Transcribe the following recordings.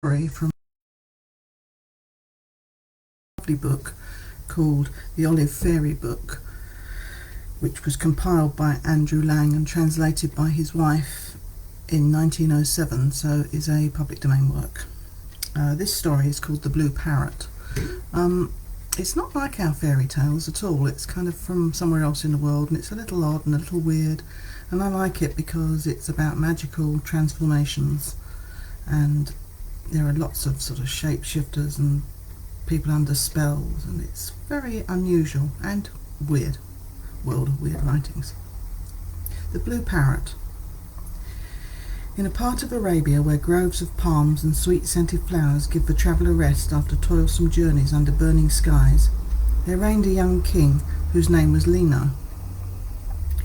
Story from a lovely book called The Olive Fairy Book, which was compiled by Andrew Lang and translated by his wife in 1907, so is a public domain work. This story is called The Blue Parrot. It's not like our fairy tales at all. It's kind of from somewhere else in the world, and it's a little odd and a little weird, and I like it because it's about magical transformations, and there are lots of sort of shapeshifters and people under spells, and it's very unusual and weird. World of weird writings. The Blue Parrot. In a part of Arabia where groves of palms and sweet-scented flowers give the traveller rest after toilsome journeys under burning skies, there reigned a young king whose name was Lino.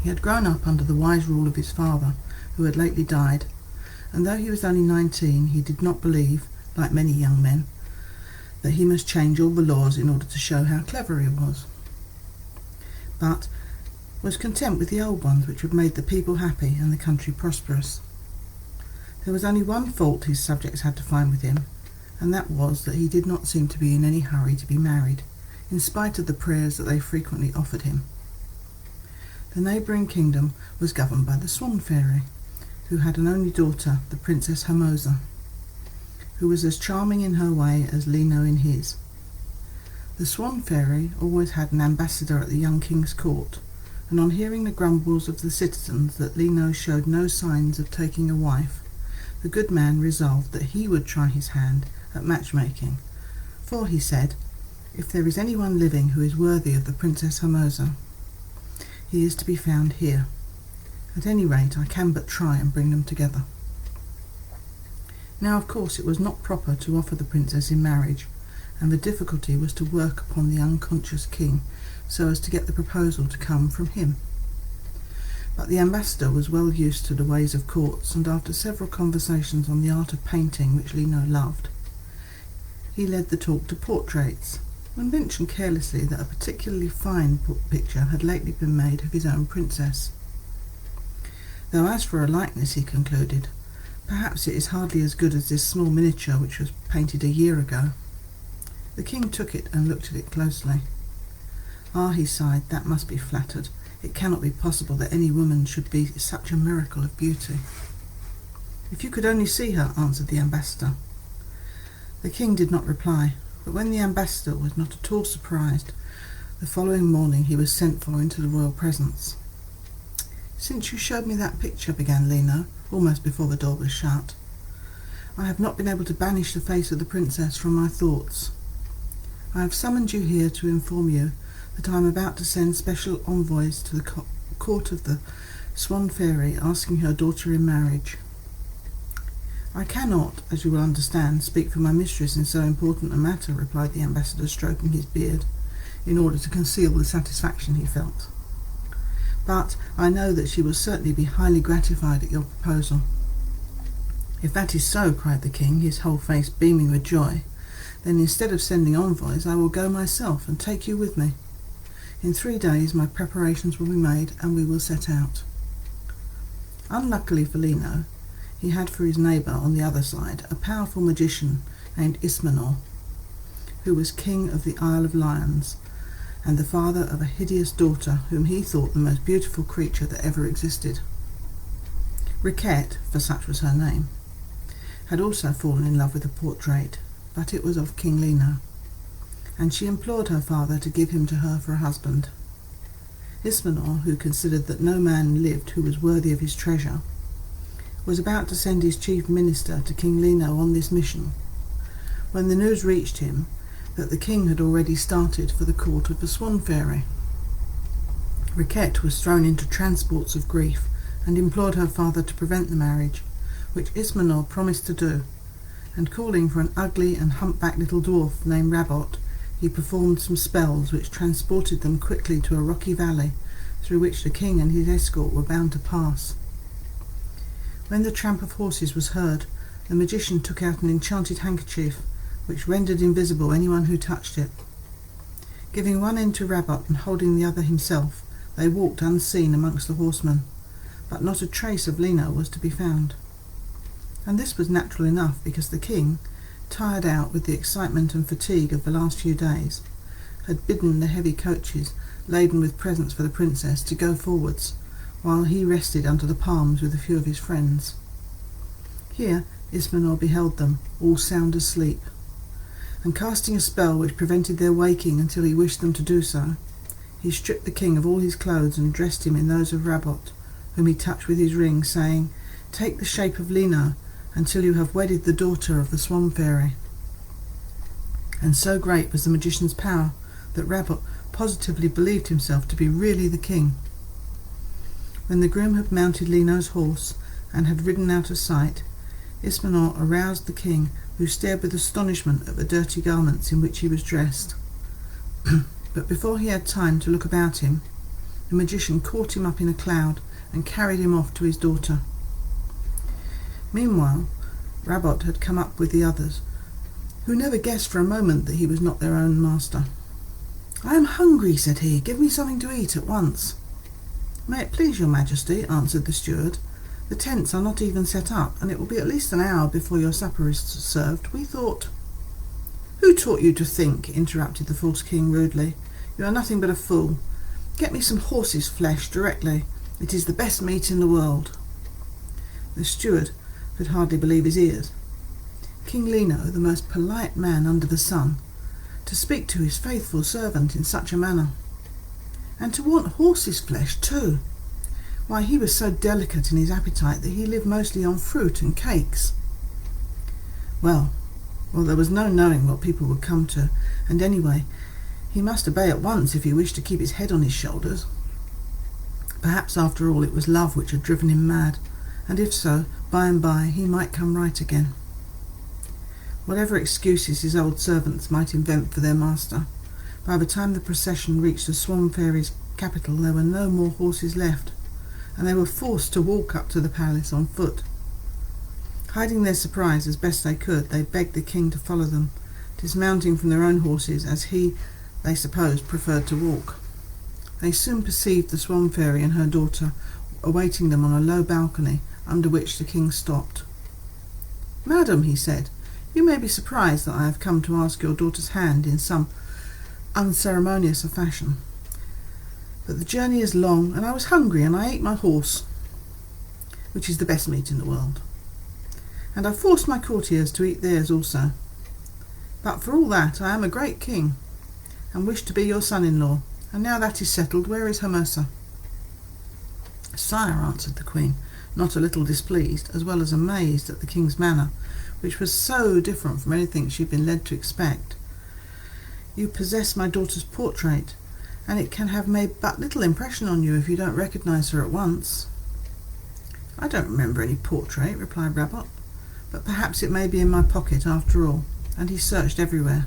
He had grown up under the wise rule of his father, who had lately died, and though he was only 19, he did not believe, like many young men, that he must change all the laws in order to show how clever he was, but was content with the old ones which had made the people happy and the country prosperous. There was only one fault his subjects had to find with him, and that was that he did not seem to be in any hurry to be married, in spite of the prayers that they frequently offered him. The neighbouring kingdom was governed by the Swan Fairy, who had an only daughter, the Princess Hermosa, who was as charming in her way as Lino in his. The Swan Fairy always had an ambassador at the young king's court, and on hearing the grumbles of the citizens that Lino showed no signs of taking a wife, the good man resolved that he would try his hand at matchmaking, for, he said, if there is anyone living who is worthy of the Princess Hermosa, he is to be found here. At any rate, I can but try and bring them together. Now, of course, it was not proper to offer the princess in marriage, and the difficulty was to work upon the unconscious king so as to get the proposal to come from him. But the ambassador was well used to the ways of courts, and after several conversations on the art of painting, which Lino loved, he led the talk to portraits, and mentioned carelessly that a particularly fine picture had lately been made of his own princess. Though as for a likeness, he concluded, perhaps it is hardly as good as this small miniature which was painted a year ago. The king took it and looked at it closely. Ah, he sighed, that must be flattered. It cannot be possible that any woman should be such a miracle of beauty. If you could only see her, answered the ambassador. The king did not reply, but when the ambassador was not at all surprised, the following morning he was sent for into the royal presence. Since you showed me that picture, began Lino, almost before the door was shut, I have not been able to banish the face of the princess from my thoughts. I have summoned you here to inform you that I am about to send special envoys to the court of the Swan Fairy asking her daughter in marriage. I cannot, as you will understand, speak for my mistress in so important a matter, replied the ambassador, stroking his beard, in order to conceal the satisfaction he felt. But I know that she will certainly be highly gratified at your proposal. If that is so, cried the king, his whole face beaming with joy, then instead of sending envoys, I will go myself and take you with me. In 3 days my preparations will be made, and we will set out. Unluckily for Lino, he had for his neighbour on the other side a powerful magician named Ismenor, who was king of the Isle of Lions, and the father of a hideous daughter whom he thought the most beautiful creature that ever existed. Riquette, for such was her name, had also fallen in love with the portrait, but it was of King Lino, and she implored her father to give him to her for a husband. Ismenor, who considered that no man lived who was worthy of his treasure, was about to send his chief minister to King Lino on this mission, when the news reached him that the king had already started for the court of the Swan Fairy. Riquette was thrown into transports of grief, and implored her father to prevent the marriage, which Ismenor promised to do, and calling for an ugly and humpbacked little dwarf named Rabot, he performed some spells which transported them quickly to a rocky valley, through which the king and his escort were bound to pass. When the tramp of horses was heard, the magician took out an enchanted handkerchief, which rendered invisible anyone who touched it. Giving one end to Rabot and holding the other himself, they walked unseen amongst the horsemen, but not a trace of Lino was to be found. And this was natural enough, because the king, tired out with the excitement and fatigue of the last few days, had bidden the heavy coaches laden with presents for the princess to go forwards, while he rested under the palms with a few of his friends. Here Ismenor beheld them, all sound asleep, and casting a spell which prevented their waking until he wished them to do so, he stripped the king of all his clothes and dressed him in those of Rabot, whom he touched with his ring, saying, "Take the shape of Lino, until you have wedded the daughter of the Swan Fairy." And so great was the magician's power that Rabot positively believed himself to be really the king. When the groom had mounted Lino's horse and had ridden out of sight, Ismenor aroused the king, who stared with astonishment at the dirty garments in which he was dressed. But before he had time to look about him, the magician caught him up in a cloud and carried him off to his daughter. Meanwhile, Rabot had come up with the others, who never guessed for a moment that he was not their own master. "I am hungry," said he. "Give me something to eat at once." "May it please your majesty," answered the steward, "the tents are not even set up, and it will be at least an hour before your supper is served. We thought—" "Who taught you to think?" interrupted the false king rudely. "You are nothing but a fool. Get me some horse's flesh directly. It is the best meat in the world." The steward could hardly believe his ears. King Lino, the most polite man under the sun, to speak to his faithful servant in such a manner, and to want horse's flesh too. Why, he was so delicate in his appetite that he lived mostly on fruit and cakes. Well, there was no knowing what people would come to, and anyway, he must obey at once if he wished to keep his head on his shoulders. Perhaps after all it was love which had driven him mad, and if so, by and by he might come right again. Whatever excuses his old servants might invent for their master, by the time the procession reached the Swan Fairy's capital there were no more horses left, and they were forced to walk up to the palace on foot. Hiding their surprise as best they could, they begged the king to follow them, dismounting from their own horses as he, they supposed, preferred to walk. They soon perceived the Swan Fairy and her daughter awaiting them on a low balcony, under which the king stopped. "Madam," he said, "you may be surprised that I have come to ask your daughter's hand in some unceremonious fashion. But the journey is long, and I was hungry, and I ate my horse, which is the best meat in the world. And I forced my courtiers to eat theirs also. But for all that, I am a great king, and wish to be your son-in-law, and now that is settled, where is Hermosa?" "Sire," answered the queen, not a little displeased, as well as amazed at the king's manner, which was so different from anything she had been led to expect, "you possess my daughter's portrait, and it can have made but little impression on you if you don't recognize her at once." "I don't remember any portrait," replied Rabot, "but perhaps it may be in my pocket after all," and he searched everywhere,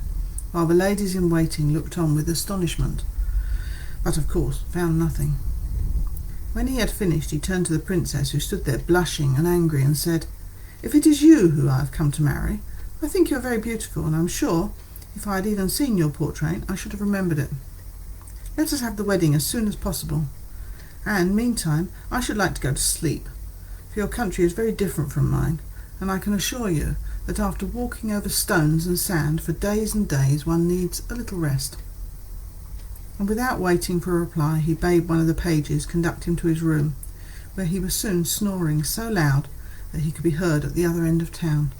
while the ladies in waiting looked on with astonishment, but of course found nothing. When he had finished, he turned to the princess, who stood there blushing and angry, and said, "If it is you who I have come to marry, I think you are very beautiful, and I'm sure, if I had even seen your portrait, I should have remembered it. Let us have the wedding as soon as possible, and, meantime, I should like to go to sleep, for your country is very different from mine, and I can assure you that after walking over stones and sand for days and days one needs a little rest." And without waiting for a reply, he bade one of the pages conduct him to his room, where he was soon snoring so loud that he could be heard at the other end of town.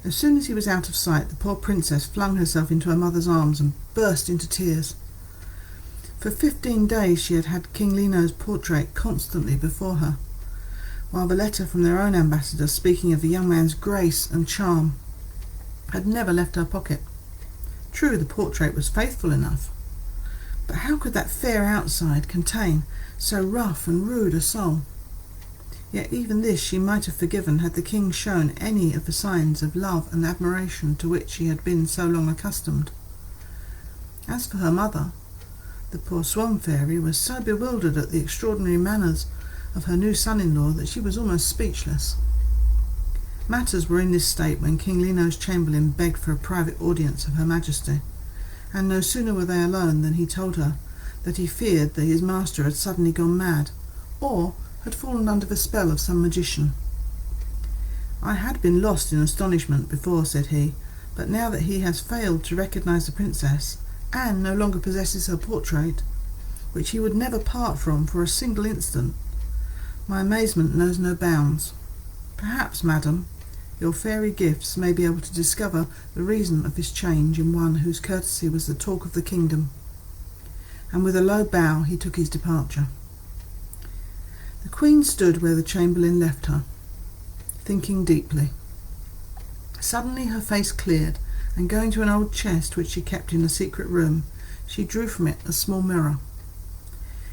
As soon as he was out of sight, the poor princess flung herself into her mother's arms and burst into tears. For 15 days she had had King Lino's portrait constantly before her, while the letter from their own ambassador speaking of the young man's grace and charm had never left her pocket. True, the portrait was faithful enough, but how could that fair outside contain so rough and rude a soul? Yet even this she might have forgiven had the king shown any of the signs of love and admiration to which she had been so long accustomed. As for her mother, the poor Swan Fairy was so bewildered at the extraordinary manners of her new son-in-law that she was almost speechless. Matters were in this state when King Lino's chamberlain begged for a private audience of Her Majesty, and no sooner were they alone than he told her that he feared that his master had suddenly gone mad, or had fallen under the spell of some magician. "I had been lost in astonishment before," said he, "but now that he has failed to recognise the princess, and no longer possesses her portrait, which he would never part from for a single instant, my amazement knows no bounds. Perhaps, madam, your fairy gifts may be able to discover the reason of this change in one whose courtesy was the talk of the kingdom." And with a low bow he took his departure. The Queen stood where the Chamberlain left her, thinking deeply. Suddenly her face cleared, and going to an old chest which she kept in a secret room, she drew from it a small mirror.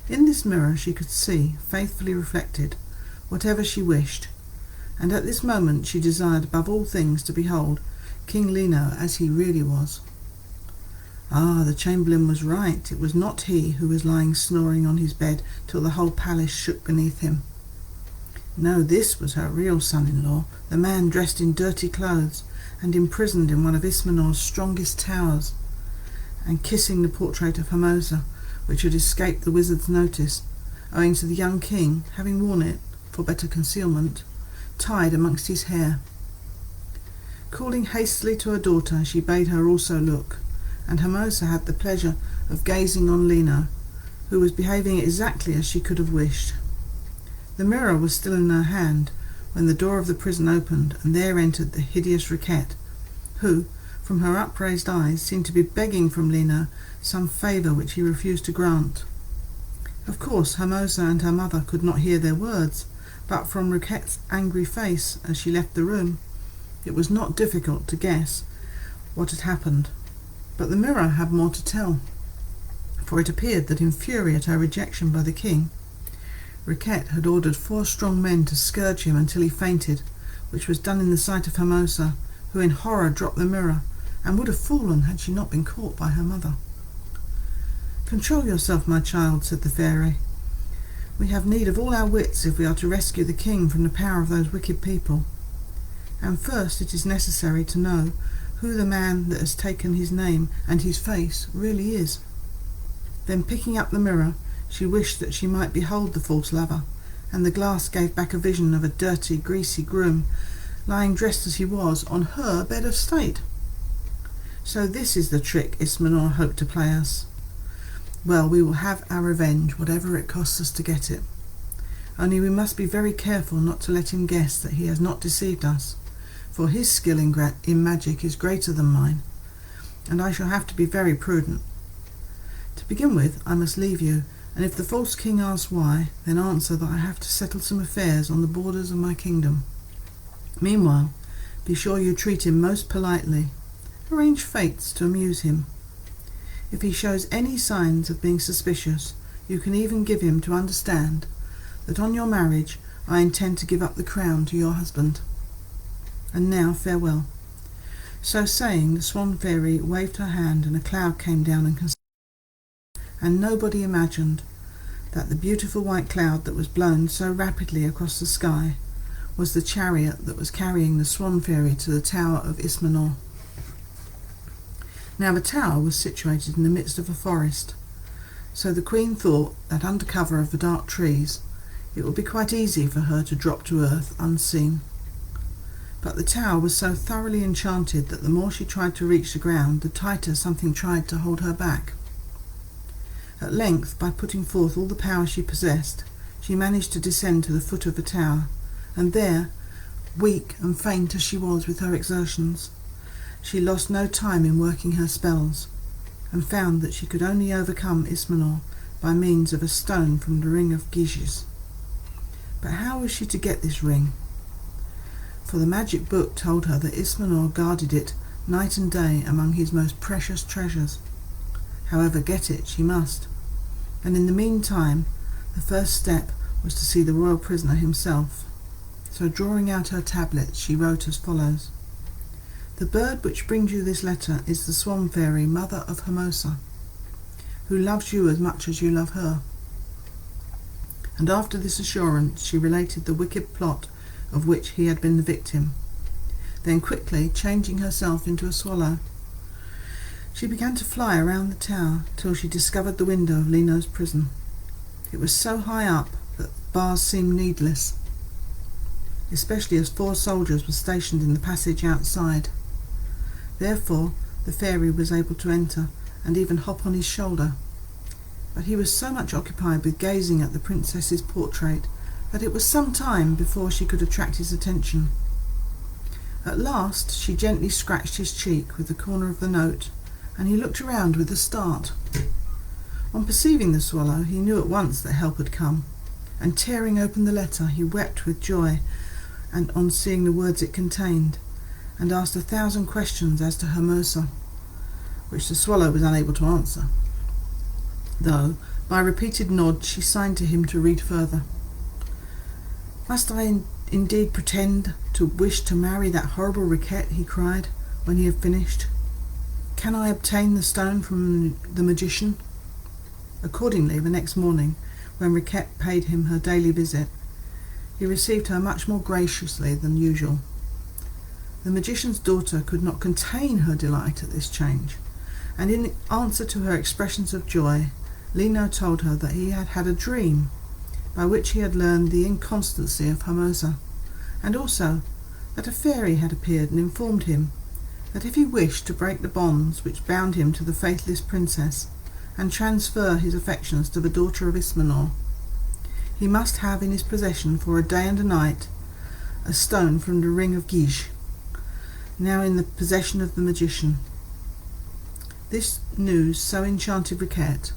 In this mirror she could see, faithfully reflected, whatever she wished, and at this moment she desired above all things to behold King Lino as he really was. Ah, the Chamberlain was right. It was not he who was lying snoring on his bed till the whole palace shook beneath him. No, this was her real son-in-law, the man dressed in dirty clothes and imprisoned in one of Ismenor's strongest towers, and kissing the portrait of Hermosa, which had escaped the wizard's notice, owing to the young king having worn it, for better concealment, tied amongst his hair. Calling hastily to her daughter, she bade her also look, and Hermosa had the pleasure of gazing on Lino, who was behaving exactly as she could have wished. The mirror was still in her hand when the door of the prison opened, and there entered the hideous Riquette, who, from her upraised eyes, seemed to be begging from Lino some favour which he refused to grant. Of course Hermosa and her mother could not hear their words, but from Riquette's angry face as she left the room, it was not difficult to guess what had happened. But the mirror had more to tell, for it appeared that in fury at her rejection by the king, Riquette had ordered 4 strong men to scourge him until he fainted, which was done in the sight of Hermosa, who in horror dropped the mirror, and would have fallen had she not been caught by her mother. "Control yourself, my child," said the fairy. "We have need of all our wits if we are to rescue the king from the power of those wicked people. And first it is necessary to know who the man that has taken his name and his face really is." Then picking up the mirror, she wished that she might behold the false lover, and the glass gave back a vision of a dirty, greasy groom, lying dressed as he was on her bed of state. So this is the trick Ismenor hoped to play us. Well, we will have our revenge, whatever it costs us to get it. Only we must be very careful not to let him guess that he has not deceived us, for his skill in magic is greater than mine, and I shall have to be very prudent. To begin with, I must leave you, and if the false king asks why, then answer that I have to settle some affairs on the borders of my kingdom. Meanwhile, be sure you treat him most politely. Arrange fêtes to amuse him. If he shows any signs of being suspicious, you can even give him to understand that on your marriage I intend to give up the crown to your husband. And now farewell." So saying, the Swan Fairy waved her hand, and a cloud came down and concealed her. And nobody imagined that the beautiful white cloud that was blown so rapidly across the sky was the chariot that was carrying the Swan Fairy to the tower of Ismenor. Now the tower was situated in the midst of a forest, so the Queen thought that under cover of the dark trees it would be quite easy for her to drop to earth unseen. But the tower was so thoroughly enchanted that the more she tried to reach the ground, the tighter something tried to hold her back. At length, by putting forth all the power she possessed, she managed to descend to the foot of the tower, and there, weak and faint as she was with her exertions, she lost no time in working her spells, and found that she could only overcome Ismenor by means of a stone from the ring of Gyges. But how was she to get this ring? For the magic book told her that Ismenor guarded it night and day among his most precious treasures. However, get it she must, and in the meantime the first step was to see the royal prisoner himself. So drawing out her tablet, she wrote as follows: "The bird which brings you this letter is the Swan Fairy, mother of Hermosa, who loves you as much as you love her." And after this assurance she related the wicked plot of which he had been the victim. Then quickly changing herself into a swallow, she began to fly around the tower till she discovered the window of Lino's prison. It was so high up that bars seemed needless, especially as 4 soldiers were stationed in the passage outside. Therefore, the fairy was able to enter and even hop on his shoulder. But he was so much occupied with gazing at the princess's portrait that it was some time before she could attract his attention. At last she gently scratched his cheek with the corner of the note, and he looked around with a start. On perceiving the swallow, he knew at once that help had come, and tearing open the letter, he wept with joy and on seeing the words it contained, and asked 1,000 questions as to Hermosa, which the swallow was unable to answer, though by repeated nods she signed to him to read further. "Must I indeed pretend to wish to marry that horrible Riquet?" he cried, when he had finished. "Can I obtain the stone from the magician?" Accordingly, the next morning, when Riquet paid him her daily visit, he received her much more graciously than usual. The magician's daughter could not contain her delight at this change, and in answer to her expressions of joy, Lino told her that he had had a dream by which he had learned the inconstancy of Hermosa, and also that a fairy had appeared and informed him that if he wished to break the bonds which bound him to the faithless princess and transfer his affections to the daughter of Ismenor, he must have in his possession for a day and a night a stone from the ring of Guige, now in the possession of the magician. This news so enchanted Riquet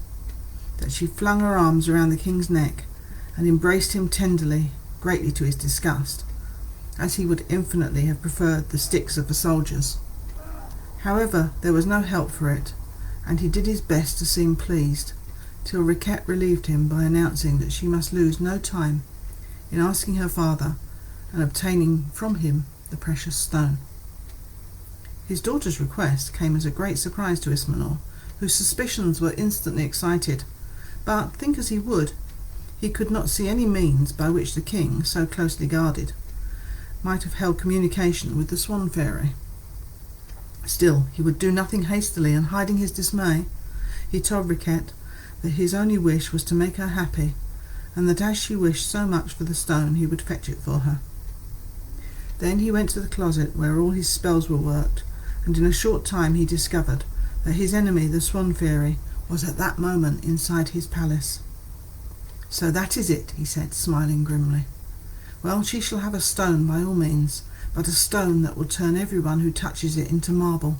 that she flung her arms around the king's neck and embraced him tenderly, greatly to his disgust, as he would infinitely have preferred the sticks of the soldiers. However, there was no help for it, and he did his best to seem pleased, till Riquet relieved him by announcing that she must lose no time in asking her father and obtaining from him the precious stone. His daughter's request came as a great surprise to Ismenor, whose suspicions were instantly excited, but, think as he would, he could not see any means by which the king, so closely guarded, might have held communication with the Swan Fairy. Still, he would do nothing hastily, and hiding his dismay, he told Riquet that his only wish was to make her happy, and that as she wished so much for the stone, he would fetch it for her. Then he went to the closet where all his spells were worked, and in a short time he discovered that his enemy, the Swan Fairy, was at that moment inside his palace. "So that is it," he said, smiling grimly. "Well, she shall have a stone by all means, but a stone that will turn everyone who touches it into marble."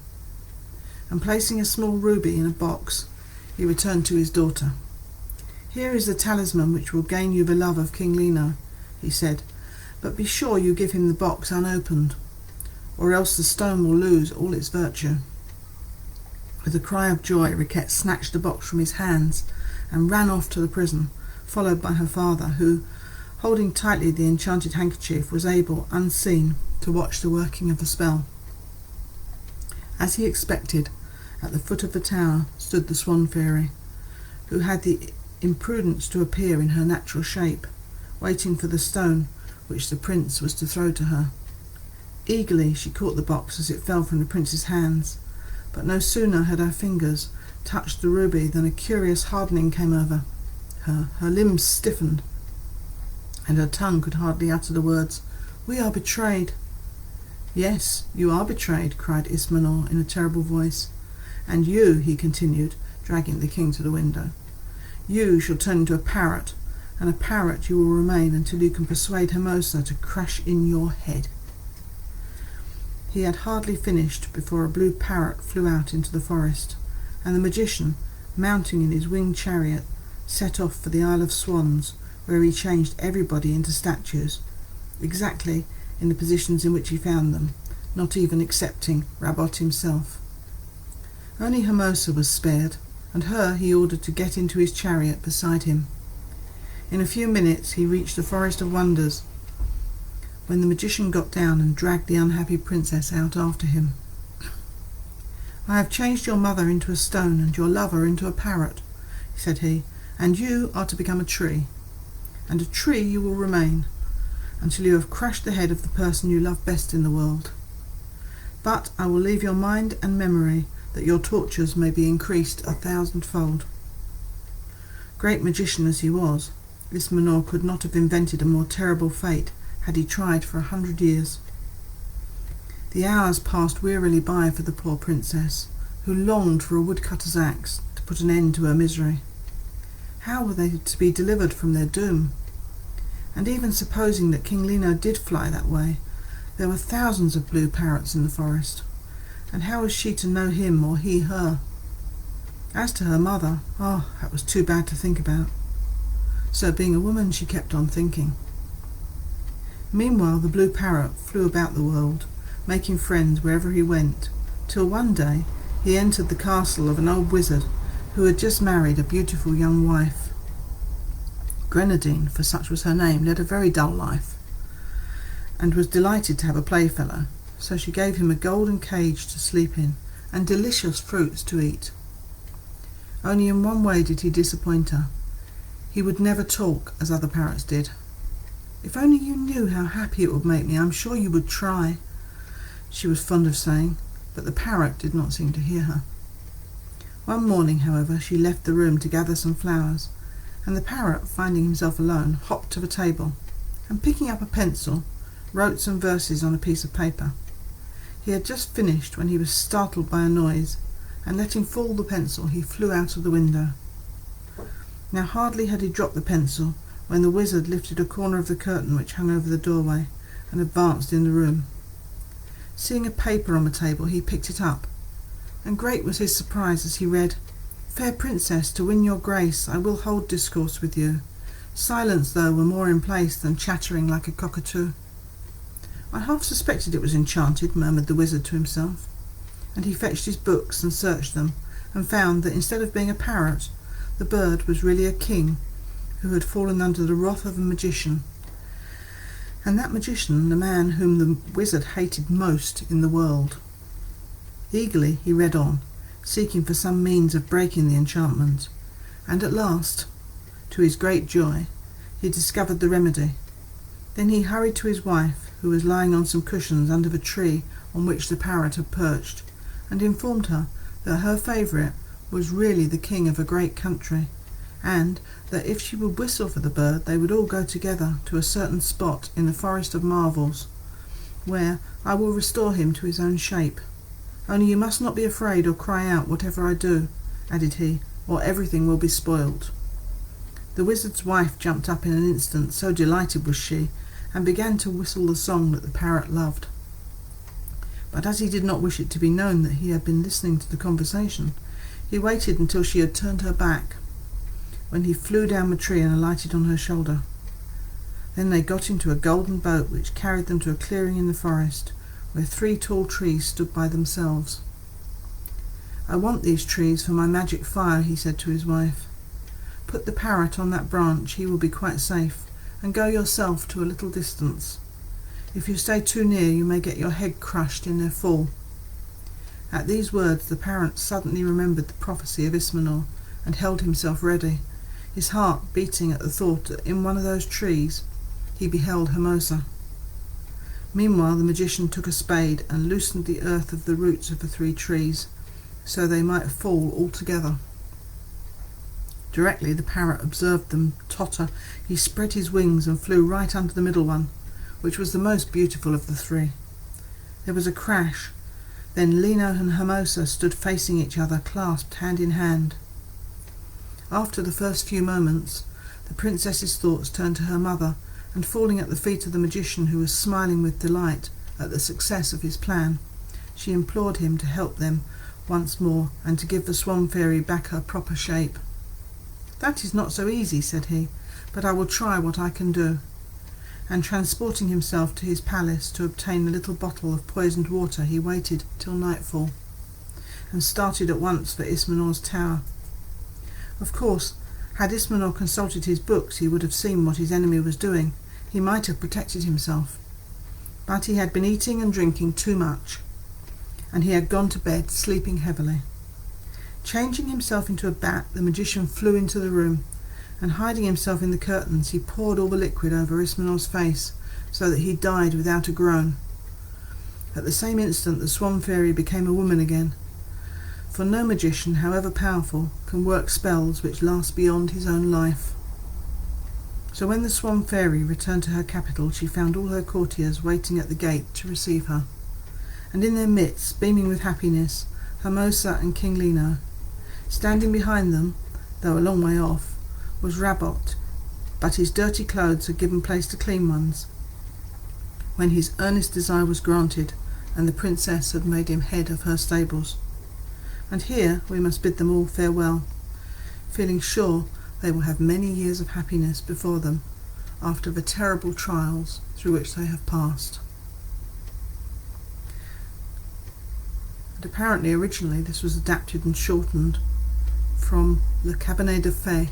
And placing a small ruby in a box, he returned to his daughter. "Here is the talisman which will gain you the love of King Lino," he said, "but be sure you give him the box unopened, or else the stone will lose all its virtue." With a cry of joy, Riquet snatched the box from his hands and ran off to the prison, followed by her father, who, holding tightly the enchanted handkerchief, was able, unseen, to watch the working of the spell. As he expected, at the foot of the tower stood the Swan Fairy, who had the imprudence to appear in her natural shape, waiting for the stone which the prince was to throw to her. Eagerly she caught the box as it fell from the prince's hands, but no sooner had her fingers touched the ruby than a curious hardening came over her. Her limbs stiffened, and her tongue could hardly utter the words, "We are betrayed." "Yes, you are betrayed," cried Ismenor in a terrible voice. "And you," he continued, dragging the king to the window, "you shall turn into a parrot, and a parrot you will remain until you can persuade Hermosa to crush in your head." He had hardly finished before a blue parrot flew out into the forest, and the magician, mounting in his winged chariot, set off for the Isle of Swans, where he changed everybody into statues, exactly in the positions in which he found them, not even excepting Rabot himself. Only Hermosa was spared, and her he ordered to get into his chariot beside him. In a few minutes he reached the Forest of Wonders, when the magician got down and dragged the unhappy princess out after him. "I have changed your mother into a stone and your lover into a parrot," said he, "and you are to become a tree, and a tree you will remain, until you have crushed the head of the person you love best in the world. But I will leave your mind and memory, that your tortures may be increased 1,000-fold." Great magician as he was, Ismenor could not have invented a more terrible fate had he tried for 100 years. The hours passed wearily by for the poor princess, who longed for a woodcutter's axe to put an end to her misery. How were they to be delivered from their doom? And even supposing that King Lino did fly that way, there were thousands of blue parrots in the forest, and how was she to know him or he her? As to her mother, that was too bad to think about. So being a woman, she kept on thinking. Meanwhile the blue parrot flew about the world, making friends wherever he went, till one day he entered the castle of an old wizard who had just married a beautiful young wife. Grenadine, for such was her name, led a very dull life, and was delighted to have a playfellow, so she gave him a golden cage to sleep in, and delicious fruits to eat. Only in one way did he disappoint her. He would never talk as other parrots did. "If only you knew how happy it would make me, I'm sure you would try," she was fond of saying, but the parrot did not seem to hear her. One morning, however, she left the room to gather some flowers, and the parrot, finding himself alone, hopped to the table, and picking up a pencil, wrote some verses on a piece of paper. He had just finished when he was startled by a noise, and letting fall the pencil, he flew out of the window. Now hardly had he dropped the pencil when the wizard lifted a corner of the curtain which hung over the doorway, and advanced in the room. Seeing a paper on the table, he picked it up, and great was his surprise as he read, "Fair princess, to win your grace, I will hold discourse with you. Silence, though, were more in place than chattering like a cockatoo." "I half suspected it was enchanted," murmured the wizard to himself, and he fetched his books and searched them, and found that instead of being a parrot, the bird was really a king who had fallen under the wrath of a magician, and that magician the man whom the wizard hated most in the world. Eagerly he read on, seeking for some means of breaking the enchantment, and at last, to his great joy, he discovered the remedy. Then he hurried to his wife, who was lying on some cushions under the tree on which the parrot had perched, and informed her that her favourite was really the king of a great country, and that if she would whistle for the bird they would all go together to a certain spot in the Forest of Marvels, where I will restore him to his own shape. Only you must not be afraid or cry out whatever I do," added he, "or everything will be spoilt." The wizard's wife jumped up in an instant, so delighted was she, and began to whistle the song that the parrot loved. But as he did not wish it to be known that he had been listening to the conversation, he waited until she had turned her back, when he flew down the tree and alighted on her shoulder. Then they got into a golden boat which carried them to a clearing in the forest, where 3 tall trees stood by themselves. "I want these trees for my magic fire," he said to his wife. "Put the parrot on that branch, he will be quite safe, and go yourself to a little distance. If you stay too near, you may get your head crushed in their fall." At these words the parrot suddenly remembered the prophecy of Ismenor, and held himself ready, his heart beating at the thought that in one of those trees he beheld Hermosa. Meanwhile the magician took a spade and loosened the earth of the roots of the 3 trees, so they might fall all together. Directly the parrot observed them totter, he spread his wings and flew right under the middle one, which was the most beautiful of the 3. There was a crash. Then Lino and Hermosa stood facing each other, clasped hand in hand. After the first few moments, the princess's thoughts turned to her mother, and falling at the feet of the magician, who was smiling with delight at the success of his plan, she implored him to help them once more, and to give the Swan Fairy back her proper shape. "That is not so easy," said he, "but I will try what I can do." And transporting himself to his palace to obtain a little bottle of poisoned water, he waited till nightfall, and started at once for Ismenor's tower. Of course, had Ismenor consulted his books, he would have seen what his enemy was doing. He might have protected himself. But he had been eating and drinking too much, and he had gone to bed sleeping heavily. Changing himself into a bat, the magician flew into the room, and hiding himself in the curtains, he poured all the liquid over Ismenor's face, so that he died without a groan. At the same instant the Swan Fairy became a woman again, for no magician, however powerful, can work spells which last beyond his own life. So when the Swan Fairy returned to her capital, she found all her courtiers waiting at the gate to receive her, and in their midst, beaming with happiness, Hermosa and King Lino. Standing behind them, though a long way off, was Rabot, but his dirty clothes had given place to clean ones, when his earnest desire was granted, and the princess had made him head of her stables. And here we must bid them all farewell, feeling sure they will have many years of happiness before them after the terrible trials through which they have passed. And apparently originally this was adapted and shortened from Le Cabinet de Fées,